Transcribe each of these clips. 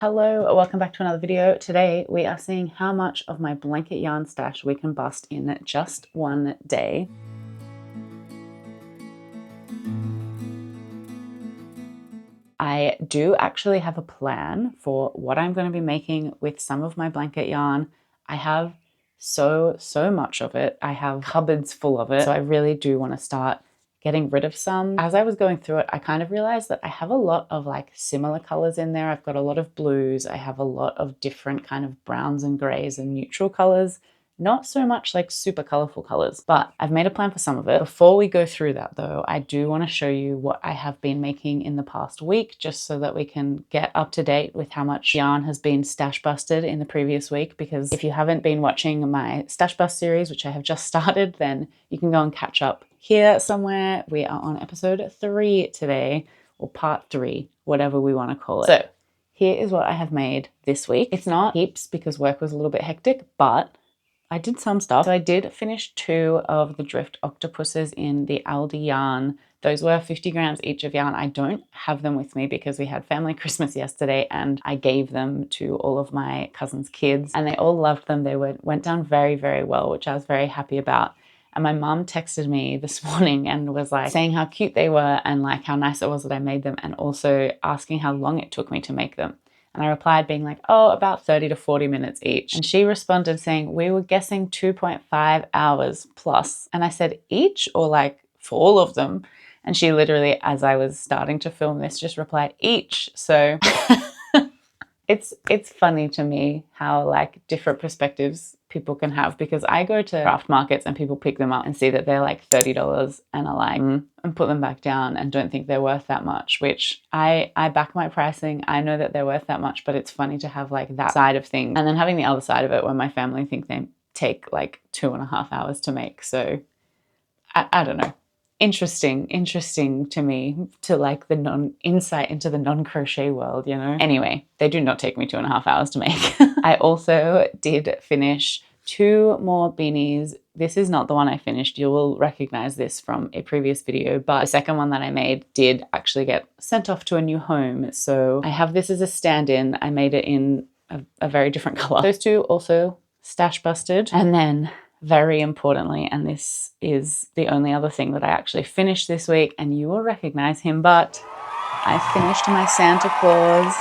Hello, welcome back to another video. Today we are seeing how much of my blanket yarn stash we can bust in just one day. I do actually have a plan for what I'm going to be making with some of my blanket yarn. I have so much of it. I have cupboards full of it. So I really do want to start getting rid of some. As I was going through it, I kind of realized that I have a lot of like similar colors in there. I've got a lot of blues. I have a lot of different kind of browns and grays and neutral colors. Not so much like super colorful colors, but I've made a plan for some of it. Before we go through that though, I do want to show you what I have been making in the past week, just so that we can get up to date with how much yarn has been stash busted in the previous week. Because if you haven't been watching my stash bust series, which I have just started, then you can go and catch up here somewhere. We are on episode 3 today, or part 3, whatever we want to call it. So here is what I have made this week. It's not heaps because work was a little bit hectic, but I did some stuff. So I did finish 2 of the drift octopuses in the Aldi yarn. Those were 50 grams each of yarn. I don't have them with me because we had family Christmas yesterday and I gave them to all of my cousin's kids and they all loved them. They went down very, very well, which I was very happy about. And my mum texted me this morning and was like saying how cute they were and like how nice it was that I made them, and also asking how long it took me to make them. And I replied being like, oh, about 30 to 40 minutes each. And she responded saying, we were guessing 2.5 hours plus. And I said, each or like for all of them? And she literally, as I was starting to film this, just replied, each. So it's funny to me how like different perspectives people can have, because I go to craft markets and people pick them up and see that they're like $30 and are like, and put them back down and don't think they're worth that much, which I back my pricing. I know that they're worth that much, but it's funny to have like that side of things. And then having the other side of it when my family think they take like 2.5 hours to make. So I don't know. Interesting to me, to like the insight into the non-crochet world, you know? Anyway, they do not take me 2.5 hours to make. I also did finish 2 more beanies. This is not the one I finished. You will recognize this from a previous video, but the second one that I made did actually get sent off to a new home. So I have this as a stand-in. I made it in a very different color. Those 2 also stash busted. And then very importantly, and this is the only other thing that I actually finished this week, and you will recognize him, but I finished my Santa Claus.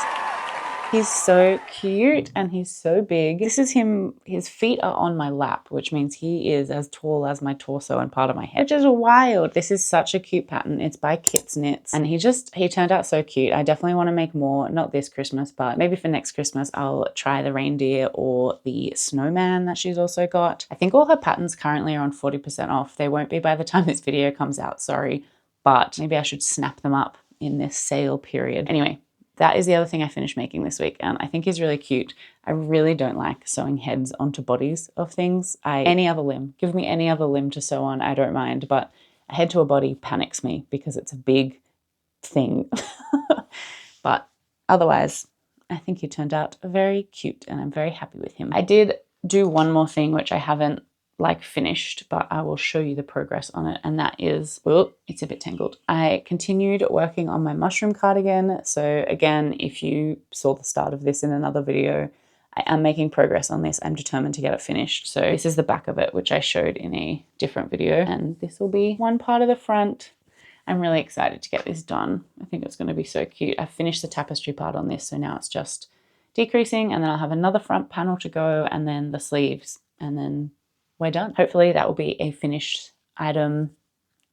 He's so cute and he's so big. This is him. His feet are on my lap, which means he is as tall as my torso and part of my head, which is wild. This is such a cute pattern. It's by Kit's Knits and he turned out so cute. I definitely want to make more, not this Christmas, but maybe for next Christmas, I'll try the reindeer or the snowman that she's also got. I think all her patterns currently are on 40% off. They won't be by the time this video comes out, sorry, but maybe I should snap them up in this sale period. Anyway, that is the other thing I finished making this week, and I think is really cute. I really don't like sewing heads onto bodies of things. Any other limb, give me any other limb to sew on, I don't mind, but a head to a body panics me because it's a big thing. But otherwise, I think he turned out very cute and I'm very happy with him. I did do one more thing which I haven't like finished, but I will show you the progress on it, and that is, oh, it's a bit tangled. I continued working on my mushroom cardigan. So again, if you saw the start of this in another video, I am making progress on this. I'm determined to get it finished. So this is the back of it, which I showed in a different video, and this will be one part of the front. I'm really excited to get this done. I think it's going to be so cute. I finished the tapestry part on this, so now it's just decreasing, and then I'll have another front panel to go, and then the sleeves, and then we're done. Hopefully that will be a finished item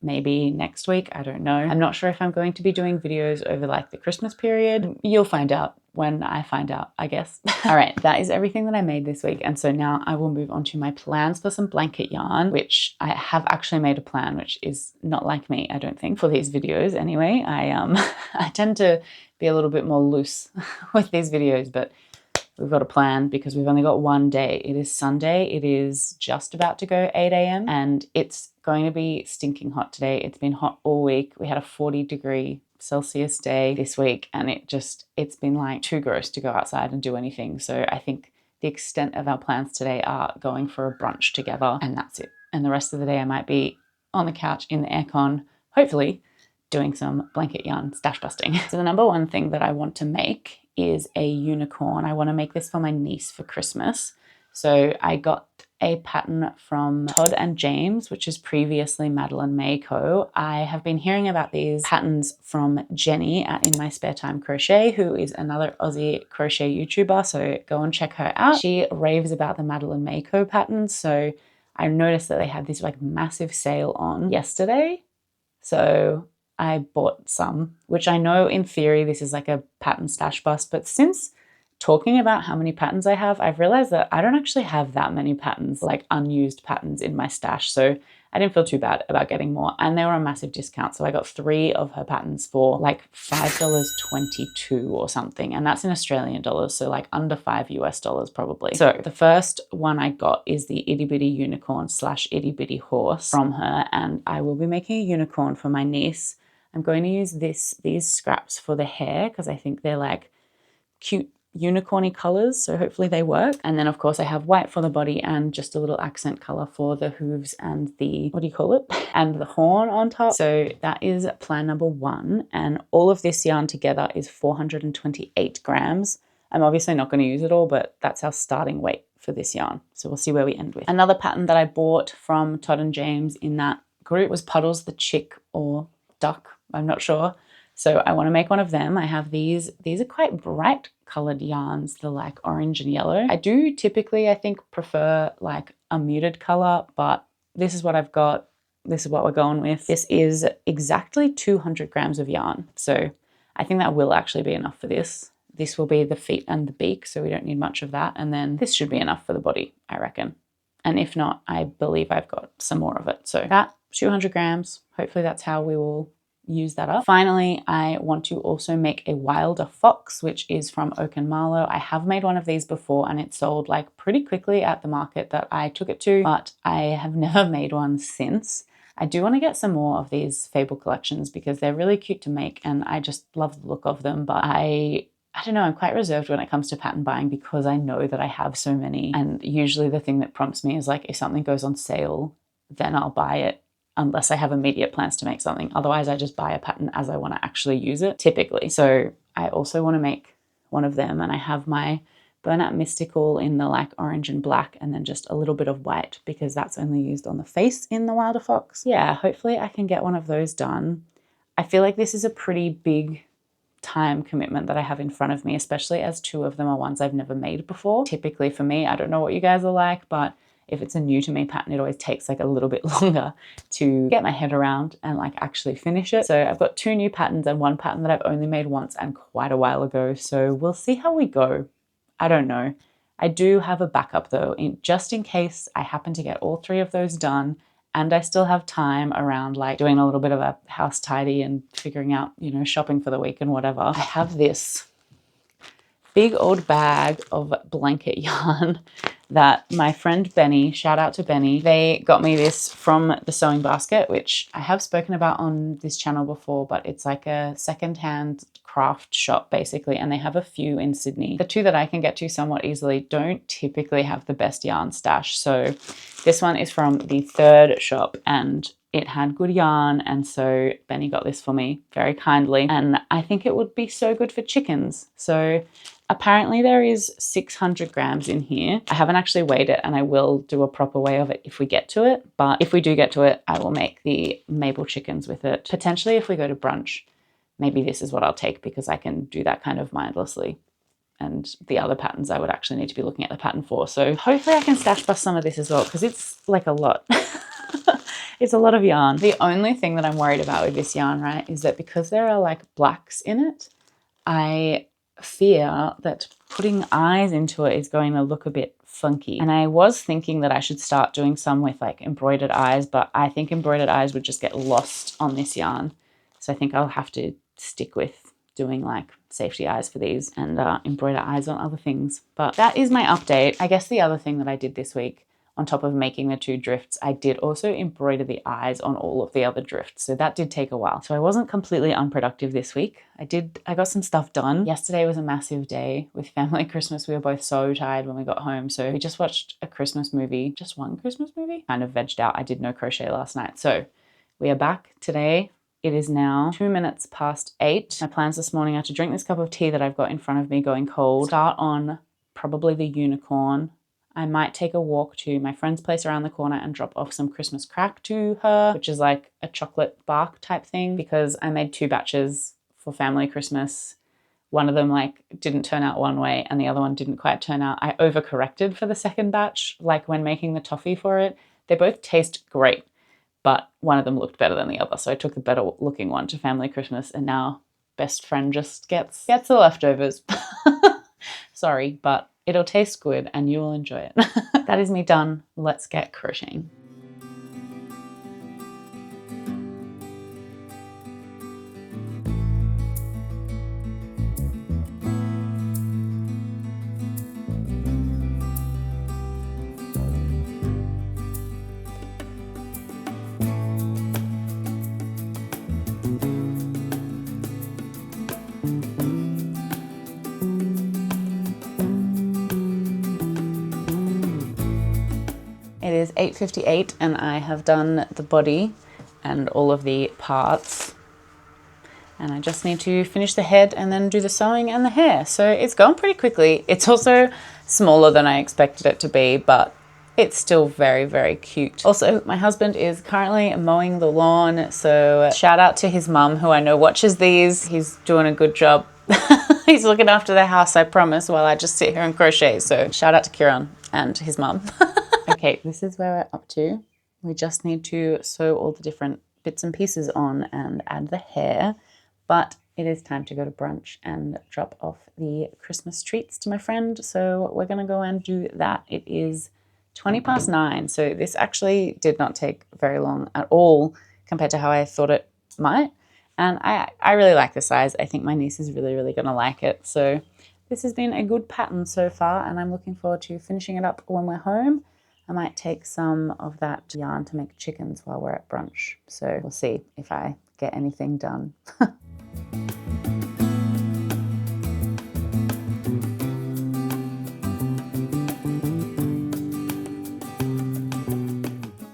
maybe next week. I don't know. I'm not sure if I'm going to be doing videos over like the Christmas period. You'll find out when I find out, I guess. All right, that is everything that I made this week. And so now I will move on to my plans for some blanket yarn, which I have actually made a plan, which is not like me, I don't think, for these videos anyway. I tend to be a little bit more loose with these videos, but we've got a plan because we've only got one day. It is Sunday. It is just about to go 8 a.m. and it's going to be stinking hot today. It's been hot all week. We had a 40-degree-Celsius day this week, and it's been like too gross to go outside and do anything. So I think the extent of our plans today are going for a brunch together, and that's it. And the rest of the day I might be on the couch in the aircon, hopefully doing some blanket yarn stash busting. So the number one thing that I want to make is a unicorn. I want to make this for my niece for Christmas. So I got a pattern from Todd and James, which is previously Madeline May Co. I have been hearing about these patterns from Jenny at In My Spare Time Crochet, who is another Aussie crochet YouTuber, so go and check her out. She raves about the Madeline May Co patterns, so I noticed that they had this like massive sale on yesterday. So I bought some, which I know in theory this is like a pattern stash bust, but since talking about how many patterns I have, I've realized that I don't actually have that many patterns, like unused patterns in my stash. So I didn't feel too bad about getting more, and they were a massive discount. So I got 3 of her patterns for like $5.22 or something. And that's in Australian dollars. So like under $5 probably. So the first one I got is the Itty Bitty Unicorn / Itty Bitty Horse from her. And I will be making a unicorn for my niece. I'm going to use these scraps for the hair because I think they're like cute unicorny colors, so hopefully they work. And then of course I have white for the body and just a little accent color for the hooves and the, what do you call it, and the horn on top. So that is plan number 1, and all of this yarn together is 428 grams. I'm obviously not going to use it all, but that's our starting weight for this yarn, so we'll see where we end with. Another pattern that I bought from Todd and James in that group was Puddles the Chick or Duck, I'm not sure. So I want to make one of them. I have these are quite bright colored yarns. They're like orange and yellow. I do typically, I think, prefer like a muted color, but this is what I've got. This is what we're going with. This is exactly 200 grams of yarn. So I think that will actually be enough for this. This will be the feet and the beak, so we don't need much of that. And then this should be enough for the body, I reckon. And if not, I believe I've got some more of it. So that 200 grams, hopefully that's how we will use that up. Finally, I want to also make a Wilder Fox, which is from Oak and Marlow. I have made one of these before and it sold like pretty quickly at the market that I took it to, but I have never made one since. I do want to get some more of these Fable collections because they're really cute to make and I just love the look of them, but I don't know, I'm quite reserved when it comes to pattern buying because I know that I have so many, and usually the thing that prompts me is like if something goes on sale, then I'll buy it. Unless I have immediate plans to make something. Otherwise, I just buy a pattern as I want to actually use it, typically. So I also want to make one of them, and I have my Burnout Mystical in the like orange and black, and then just a little bit of white because that's only used on the face in the Wilder Fox. Yeah, hopefully I can get one of those done. I feel like this is a pretty big time commitment that I have in front of me, especially as 2 of them are ones I've never made before. Typically for me, I don't know what you guys are like, but if it's a new to me pattern, it always takes like a little bit longer to get my head around and like actually finish it. So I've got 2 new patterns and 1 pattern that I've only made once and quite a while ago. So we'll see how we go. I don't know. I do have a backup though, just in case I happen to get all 3 of those done and I still have time around like doing a little bit of a house tidy and figuring out, you know, shopping for the week and whatever. I have this big old bag of blanket yarn that my friend Benny, shout out to Benny, they got me this from the Sewing Basket, which I have spoken about on this channel before, but it's like a secondhand craft shop basically, and they have a few in Sydney. The 2 that I can get to somewhat easily don't typically have the best yarn stash. So this one is from the third shop and it had good yarn, and so Benny got this for me very kindly, and I think it would be so good for chickens. So apparently there is 600 grams in here. I haven't actually weighed it and I will do a proper weigh of it if we get to it. But if we do get to it, I will make the Mabel chickens with it. Potentially if we go to brunch, maybe this is what I'll take because I can do that kind of mindlessly. And the other patterns I would actually need to be looking at the pattern for. So hopefully I can stash bust some of this as well because it's like a lot. It's a lot of yarn. The only thing that I'm worried about with this yarn, right, is that because there are like blacks in it, I fear that putting eyes into it is going to look a bit funky. And I was thinking that I should start doing some with like embroidered eyes, but I think embroidered eyes would just get lost on this yarn. So I think I'll have to stick with doing like safety eyes for these and embroider eyes on other things. But that is my update. I guess the other thing that I did this week, on top of making the 2 drifts, I did also embroider the eyes on all of the other drifts. So that did take a while. So I wasn't completely unproductive this week. I got some stuff done. Yesterday was a massive day with family Christmas. We were both so tired when we got home. So we just watched a Christmas movie, just one Christmas movie, kind of vegged out. I did no crochet last night. So we are back today It is now 2 minutes past 8. My plans this morning are to drink this cup of tea that I've got in front of me going cold, start on probably the unicorn. I might take a walk to my friend's place around the corner and drop off some Christmas crack to her, which is like a chocolate bark type thing, because I made 2 batches for family Christmas. One of them like didn't turn out one way and the other one didn't quite turn out. I overcorrected for the second batch, like when making the toffee for it. They both taste great, but one of them looked better than the other. So I took the better looking one to family Christmas, and now best friend just gets the leftovers. Sorry, but it'll taste good and you will enjoy it. That is me done. Let's get crocheting. It is 8:58 and I have done the body and all of the parts. And I just need to finish the head and then do the sewing and the hair. So it's going pretty quickly. It's also smaller than I expected it to be, but it's still very, very cute. Also, my husband is currently mowing the lawn. So shout out to his mum, who I know watches these. He's doing a good job. He's looking after the house, I promise, while I just sit here and crochet. So shout out to Kieran and his mum. Okay, this is where we're up to. We just need to sew all the different bits and pieces on and add the hair, but it is time to go to brunch and drop off the Christmas treats to my friend. So we're gonna go and do that. It is 20 past 9. So this actually did not take very long at all compared to how I thought it might. And I really like the size. I think my niece is really, really gonna like it. So this has been a good pattern so far, and I'm looking forward to finishing it up when we're home. I might take some of that yarn to make chickens while we're at brunch. So we'll see if I get anything done.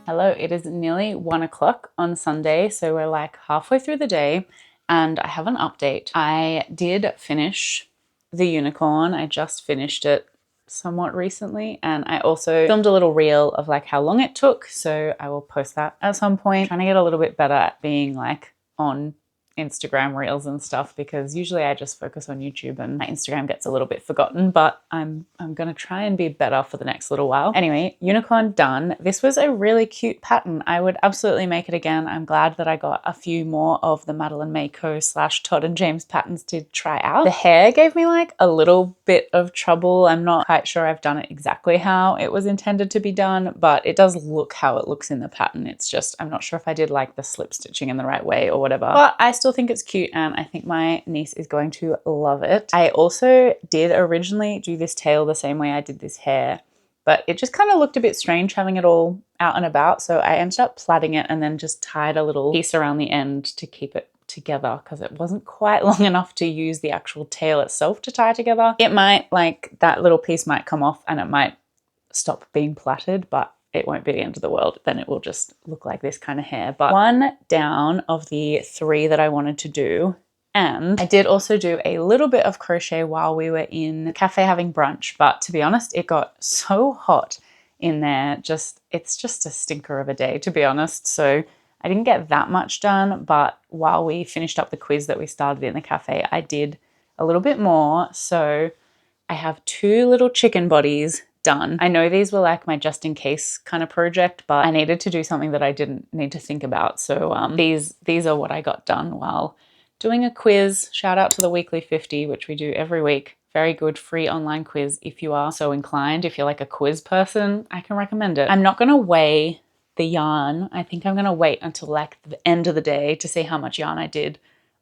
Hello, it is nearly 1 o'clock on Sunday. So we're like halfway through the day and I have an update. I did finish the unicorn. I just finished it somewhat recently, and I also filmed a little reel of like how long it took, so I will post that at some point. Trying to get a little bit better at being like on Instagram reels and stuff, because usually I just focus on YouTube and my Instagram gets a little bit forgotten, but I'm gonna try and be better for the next little while. Anyway, unicorn done. This was a really cute pattern. I would absolutely make it again. I'm glad that I got a few more of the Madeline Mayco / Todd and James patterns to try out. The hair gave me like a little bit of trouble. I'm not quite sure I've done it exactly how it was intended to be done, but it does look how it looks in the pattern. It's just, I'm not sure if I did like the slip stitching in the right way or whatever, but I still think it's cute and I think my niece is going to love it. I also did originally do this tail the same way I did this hair, but it just kind of looked a bit strange having it all out and about. So I ended up plaiting it and then just tied a little piece around the end to keep it together because it wasn't quite long enough to use the actual tail itself to tie together. It might, like, that little piece might come off and it might stop being plaited, but it won't be the end of the world. Then it will just look like this kind of hair. But one down of the 3 that I wanted to do. And I did also do a little bit of crochet while we were in the cafe having brunch. But to be honest, it got so hot in there. It's just a stinker of a day, to be honest. So I didn't get that much done. But while we finished up the quiz that we started in the cafe, I did a little bit more. So I have 2 little chicken bodies done. I know these were like my just in case kind of project, but I needed to do something that I didn't need to think about. So these are what I got done while doing a quiz. Shout out to the Weekly 50, which we do every week. Very good free online quiz if you are so inclined. If you're like a quiz person, I can recommend it. I'm not going to weigh the yarn. I think I'm going to wait until like the end of the day to see how much yarn I did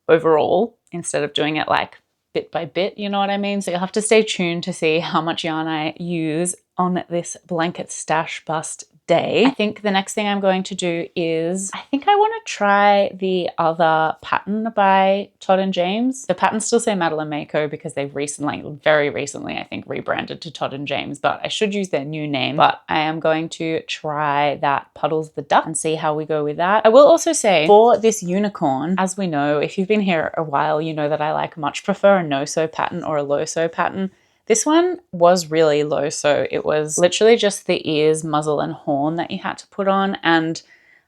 overall instead of doing it like bit by bit, you know what I mean? So you'll have to stay tuned to see how much yarn I use on this blanket stash bust day. I think the next thing I'm going to do is, I think I want to try the other pattern by Todd and James. The patterns still say Madeline Mako because they've recently, very recently, I think, rebranded to Todd and James, but I should use their new name. But I am going to try that Puddles the Duck and see how we go with that. I will also say for this unicorn, as we know, if you've been here a while, you know that I much prefer a no-sew pattern or a low-sew pattern. This one was really low sew. It was literally just the ears, muzzle, and horn that you had to put on. And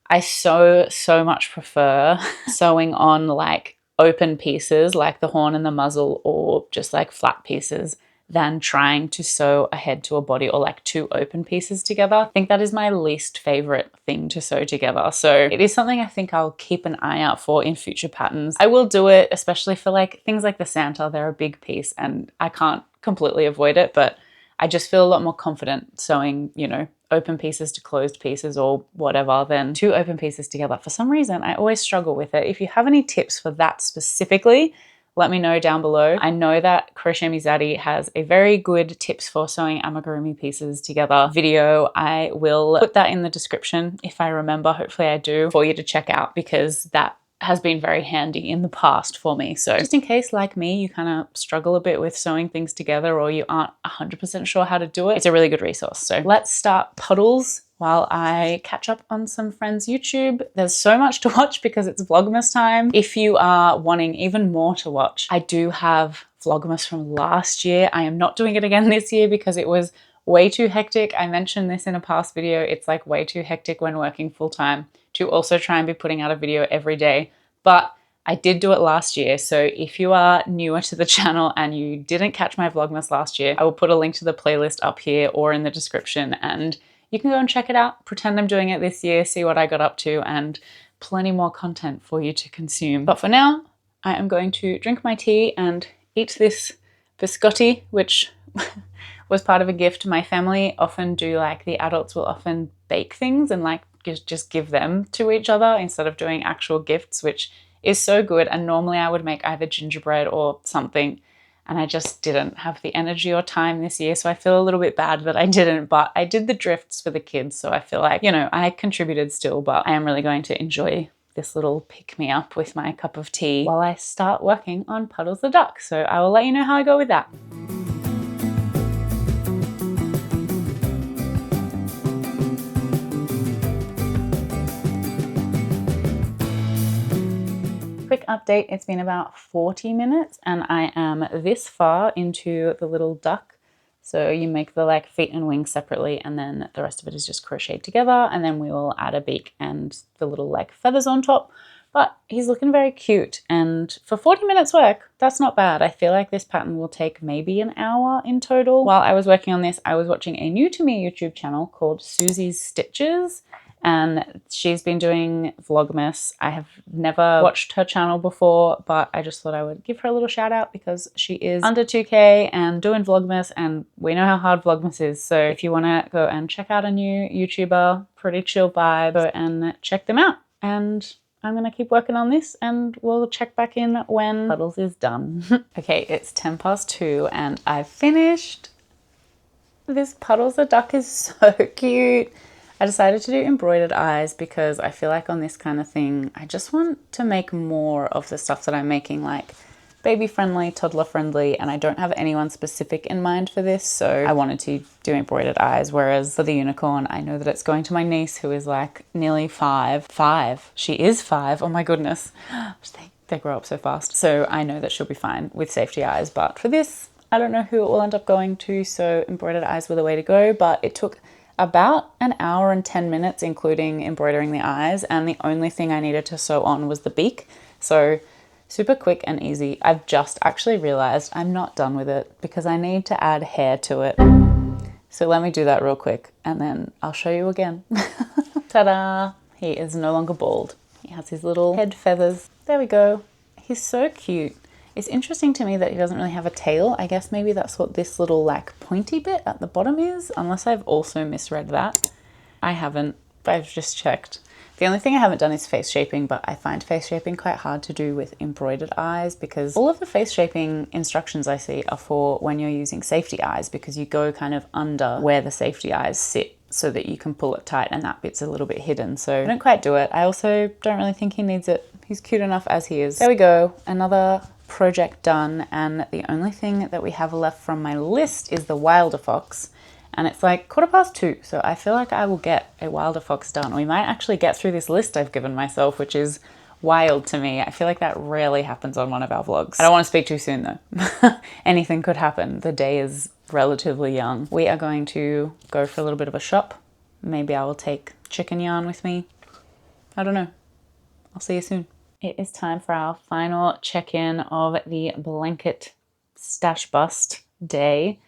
I so much prefer sewing on like open pieces like the horn and the muzzle, or just like flat pieces, than trying to sew a head to a body or like two open pieces together. I think that is my least favorite thing to sew together. So it is something I think I'll keep an eye out for in future patterns. I will do it, especially for like things like the Santa. They're a big piece and I can't completely avoid it, but I just feel a lot more confident sewing, you know, open pieces to closed pieces or whatever than two open pieces together. For some reason, I always struggle with it. If you have any tips for that specifically, let me know down below. I know that Crochet Me Zaddy has a very good tips for sewing amigurumi pieces together video. I will put that in the description if I remember, hopefully I do, for you to check out, because that has been very handy in the past for me. So just in case, like me, you kind of struggle a bit with sewing things together or you aren't 100% sure how to do it, it's a really good resource. So let's start Puddles while I catch up on some friends' YouTube. There's so much to watch because it's Vlogmas time. If you are wanting even more to watch, I do have Vlogmas from last year. I am not doing it again this year because it was way too hectic. I mentioned this in a past video. It's like way too hectic when working full-time to also try and be putting out a video every day. But I did do it last year. So if you are newer to the channel and you didn't catch my Vlogmas last year, I will put a link to the playlist up here or in the description, and you can go and check it out. Pretend I'm doing it this year, see what I got up to, and plenty more content for you to consume. But for now, I am going to drink my tea and eat this biscotti, which was part of a gift. My family often do, like, the adults will often bake things and like just give them to each other instead of doing actual gifts, which is so good. And normally I would make either gingerbread or something, and I just didn't have the energy or time this year. So I feel a little bit bad that I didn't, but I did the drifts for the kids. So I feel like, you know, I contributed still, but I am really going to enjoy this little pick-me-up with my cup of tea while I start working on Puddles the Duck. So I will let you know how I go with that. Quick update, it's been about 40 minutes and I am this far into the little duck. So you make the like feet and wings separately, and then the rest of it is just crocheted together, and then we will add a beak and the little like feathers on top. But he's looking very cute, and for 40 minutes work, that's not bad. I feel like this pattern will take maybe an hour in total. While I was working on this, I was watching a new to me YouTube channel called Susie's Stitches, and she's been doing Vlogmas. I have never watched her channel before, but I just thought I would give her a little shout out because she is under 2K and doing Vlogmas, and we know how hard Vlogmas is. So if you want to go and check out a new YouTuber, pretty chill vibe, go and check them out. And I'm going to keep working on this and we'll check back in when Puddles is done. Okay, it's 2:10 and I've finished. This Puddles the Duck is so cute. I decided to do embroidered eyes because I feel like on this kind of thing, I just want to make more of the stuff that I'm making, like baby friendly, toddler friendly, and I don't have anyone specific in mind for this. So I wanted to do embroidered eyes. Whereas for the unicorn, I know that it's going to my niece who is like nearly 5. She is 5. Oh my goodness. They grow up so fast. So I know that she'll be fine with safety eyes. But for this, I don't know who it will end up going to. So embroidered eyes were the way to go, but it took about an hour and 10 minutes, including embroidering the eyes, and the only thing I needed to sew on was the beak. So super quick and easy. I've just actually realized I'm not done with it because I need to add hair to it. So let me do that real quick and then I'll show you again. Ta-da! He is no longer bald. He has his little head feathers. There we go. He's so cute. It's interesting to me that he doesn't really have a tail. I guess maybe that's what this little like pointy bit at the bottom is, unless I've also misread that. I haven't, but I've just checked. The only thing I haven't done is face shaping, but I find face shaping quite hard to do with embroidered eyes because all of the face shaping instructions I see are for when you're using safety eyes, because you go kind of under where the safety eyes sit. so that you can pull it tight and that bit's a little bit hidden. So I don't quite do it. I also don't really think he needs it. He's cute enough as he is. There we go, another project done, and the only thing that we have left from my list is the Wilder Fox, and it's like 2:15, so I feel like I will get a Wilder Fox done. We might actually get through this list I've given myself, which is wild to me. I feel like that rarely happens on one of our vlogs. I don't want to speak too soon though. Anything could happen. The day is relatively young. We are going to go for a little bit of a shop. Maybe I will take chicken yarn with me. I don't know. I'll see you soon. It is time for our final check-in of the blanket stash bust day.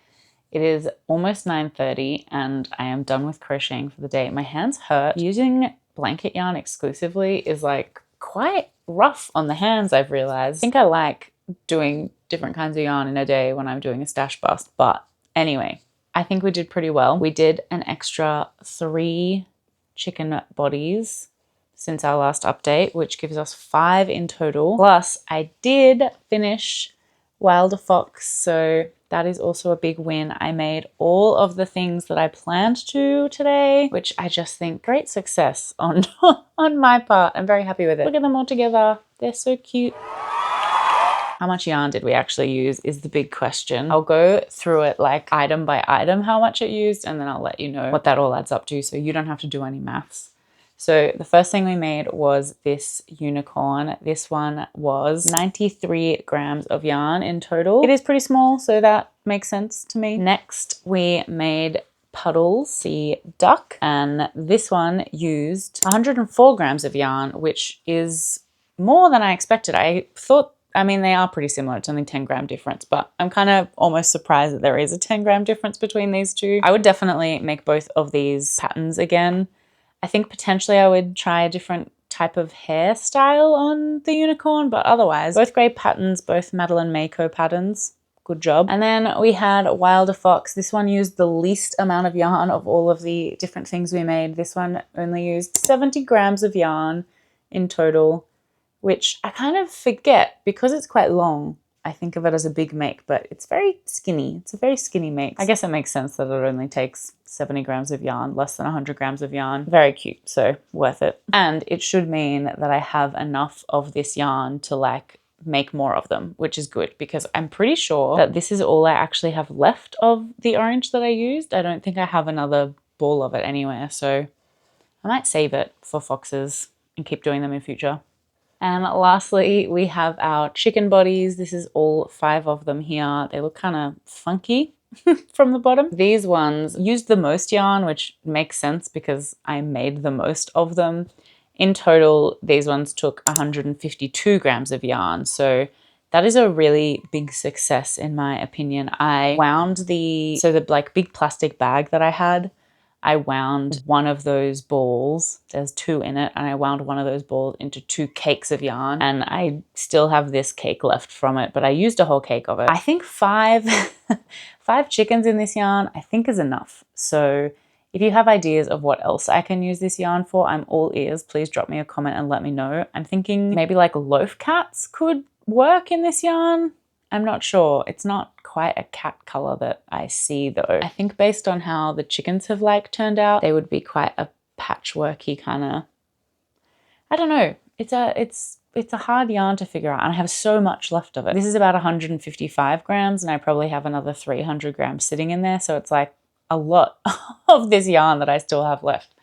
It is almost 9:30 and I am done with crocheting for the day. My hands hurt. Using blanket yarn exclusively is like quite rough on the hands, I've realized. I think I like doing different kinds of yarn in a day when I'm doing a stash bust, but anyway, I think we did pretty well. We did an extra 3 chicken bodies since our last update, which gives us 5 in total. Plus, I did finish Wilder Fox, so that is also a big win. I made all of the things that I planned to today, which I just think great success on, on my part. I'm very happy with it. Look at them all together. They're so cute. How much yarn did we actually use is the big question. I'll go through it like item by item how much it used, and then I'll let you know what that all adds up to so you don't have to do any maths. So the first thing we made was this unicorn. This one was 93 grams of yarn in total. It is pretty small, so that makes sense to me. Next, we made Puddles, the duck, and this one used 104 grams of yarn, which is more than I expected. I thought, I mean, they are pretty similar. It's only 10-gram difference, but I'm kind of almost surprised that there is a 10-gram difference between these two. I would definitely make both of these patterns again. I think potentially I would try a different type of hairstyle on the unicorn, but otherwise, both great patterns, both Madeline Mako patterns. Good job. And then we had Wilder Fox. This one used the least amount of yarn of all of the different things we made. This one only used 70 grams of yarn in total, which I kind of forget because it's quite long. I think of it as a big make, but it's very skinny. It's a very skinny make. I guess it makes sense that it only takes 70 grams of yarn, less than 100 grams of yarn. Very cute, so worth it. And it should mean that I have enough of this yarn to like make more of them, which is good because I'm pretty sure that this is all I actually have left of the orange that I used. I don't think I have another ball of it anywhere, so I might save it for foxes and keep doing them in future. And lastly, we have our chicken bodies. This is all 5 of them here. They look kind of funky from the bottom. These ones used the most yarn, which makes sense because I made the most of them. In total, these ones took 152 grams of yarn. So that is a really big success in my opinion. I wound the like big plastic bag that I had, I wound one of those balls, there's 2 in it, and I wound one of those balls into 2 cakes of yarn, and I still have this cake left from it, but I used a whole cake of it. I think 5 chickens in this yarn I think is enough. So if you have ideas of what else I can use this yarn for, I'm all ears. Please drop me a comment and let me know. I'm thinking maybe like loaf cats could work in this yarn. I'm not sure. It's not quite a cat color that I see though. I think based on how the chickens have like turned out, they would be quite a patchworky kind of, I don't know. It's a hard yarn to figure out, and I have so much left of it. This is about 155 grams and I probably have another 300 grams sitting in there. So it's like a lot of this yarn that I still have left.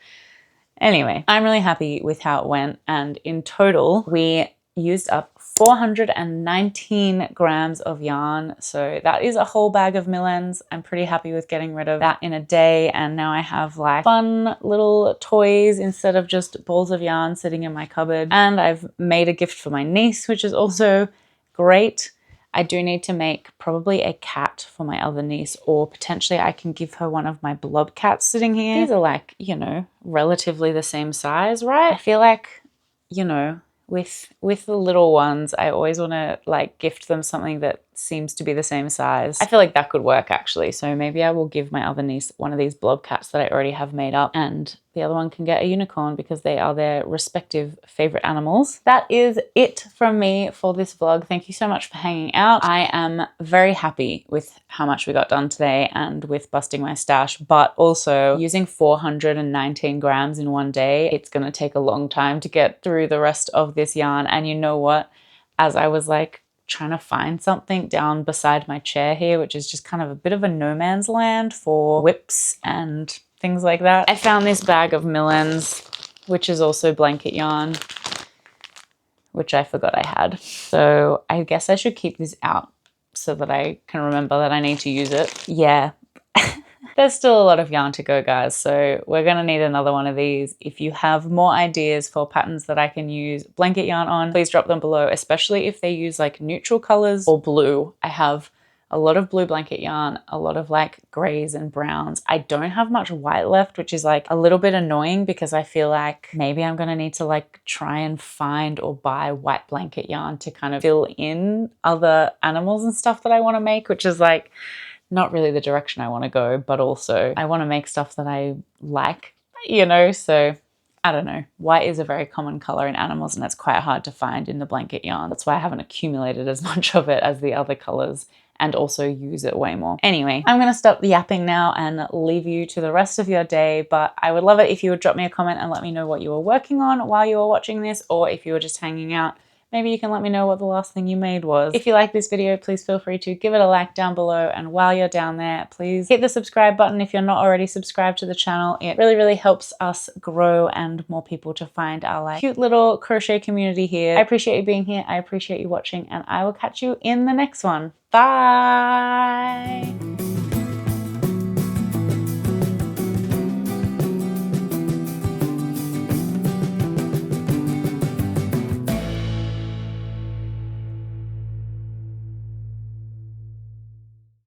Anyway, I'm really happy with how it went, and in total we used up 419 grams of yarn. So that is a whole bag of millends. I'm pretty happy with getting rid of that in a day. And now I have like fun little toys instead of just balls of yarn sitting in my cupboard. And I've made a gift for my niece, which is also great. I do need to make probably a cat for my other niece, or potentially I can give her one of my blob cats sitting here. These are like, you know, relatively the same size, right? I feel like, you know, with the little ones, I always want to like gift them something that seems to be the same size. I feel like that could work actually. So maybe I will give my other niece one of these blob cats that I already have made up, and the other one can get a unicorn because they are their respective favorite animals. That is it from me for this vlog. Thank you so much for hanging out. I am very happy with how much we got done today and with busting my stash, but also using 419 grams in one day, it's going to take a long time to get through the rest of this yarn. And you know what? As I was like trying to find something down beside my chair here, which is just kind of a bit of a no man's land for whips and things like that, I found this bag of Millens, which is also blanket yarn, which I forgot I had. So I guess I should keep this out so that I can remember that I need to use it. Yeah. There's still a lot of yarn to go, guys, so we're going to need another one of these. If you have more ideas for patterns that I can use blanket yarn on, please drop them below, especially if they use like neutral colors or blue. I have a lot of blue blanket yarn, a lot of like grays and browns. I don't have much white left, which is like a little bit annoying because I feel like maybe I'm going to need to like try and find or buy white blanket yarn to kind of fill in other animals and stuff that I want to make, which is like not really the direction I want to go, but also I want to make stuff that I like, you know, so I don't know. White is a very common color in animals and it's quite hard to find in the blanket yarn. That's why I haven't accumulated as much of it as the other colors and also use it way more. Anyway, I'm going to stop yapping now and leave you to the rest of your day, but I would love it if you would drop me a comment and let me know what you were working on while you were watching this, or if you were just hanging out. Maybe you can let me know what the last thing you made was. If you like this video, please feel free to give it a like down below. And while you're down there, please hit the subscribe button if you're not already subscribed to the channel. It really, really helps us grow and more people to find our like cute little crochet community here. I appreciate you being here. I appreciate you watching, and I will catch you in the next one. Bye.